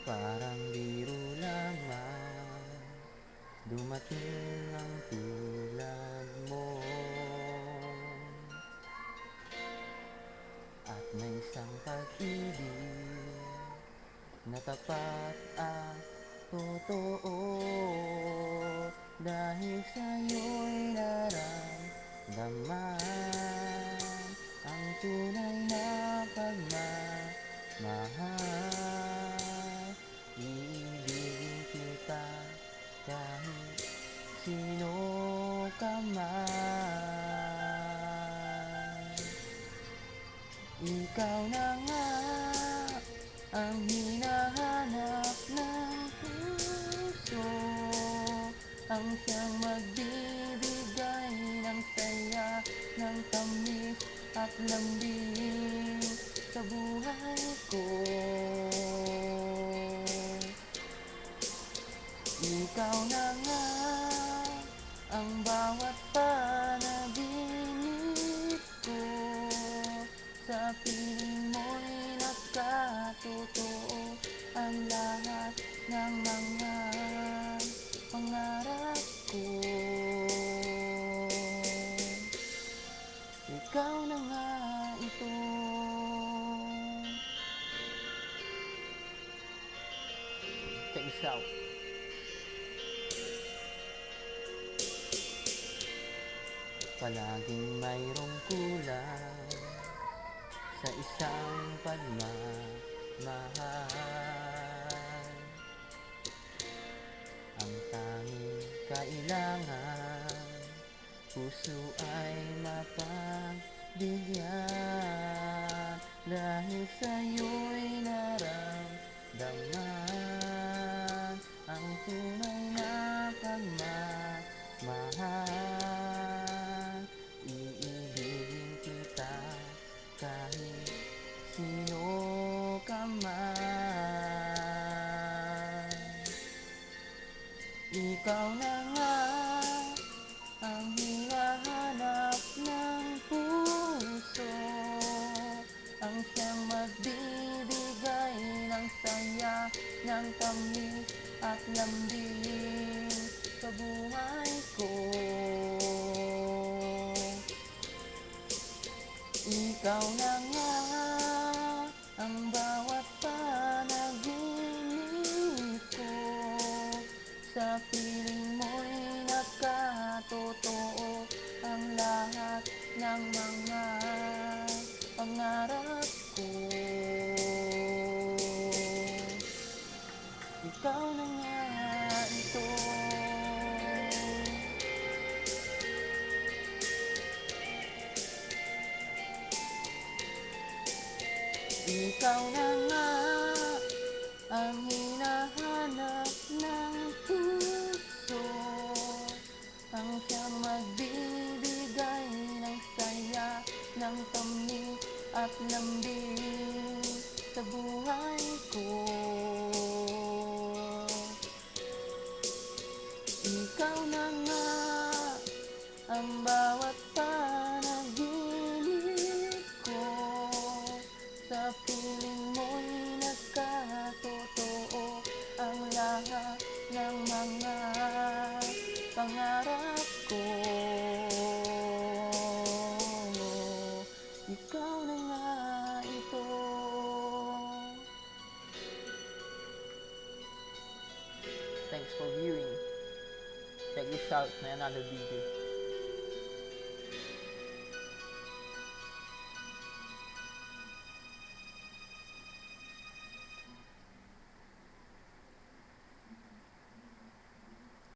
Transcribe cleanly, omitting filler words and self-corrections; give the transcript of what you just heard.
Parang biro lamang dumating ang tulad mo, at may isang pag-ibig na tapat at totoo. Dahil sa'yo'y naramdaman ang tunay na pagmamahal. Iibigin kita kahit sino ka man. Ikaw na nga ang hinahanap ng puso, ang siyang magbibigay ng saya, ng tamis at lambing sa buhay ko. Ikaw na nga ang bawat panaginip ko, sa piling mo'y nakatotoo ang lahat ng mga pangarap ko. Ikaw na nga ito. Check this out. Palaging mayroong kulang sa isang pagmamahal. Ang tanging kailangan, puso ay mapagbigyan. Dahil sa'yo'y naramdaman ang tunay na pagmamahal. Iibigin kita kahit sino ka man. Ikaw na nga ang hinahanap ng puso, ang siyang magbibigay ng saya, ng tamis at lambing sa buhay ko. Ikaw na nga ang bawat panaginip ko, sa piling mo'y nakatotoo ang lahat ng mga pangarap ko. Ikaw na nga ito. Ikaw na nga ang hinahanap ng puso, ang siyang magbibigay ng saya, ng tamis at lambing sa buhay ko. Ikaw na nga ang bawat panaginip ko, sa piling mo'y nakatotoo ang lahat ng mga pangarap ko. Ikaw na nga ito. Thanks for viewing. Check this out, may another video.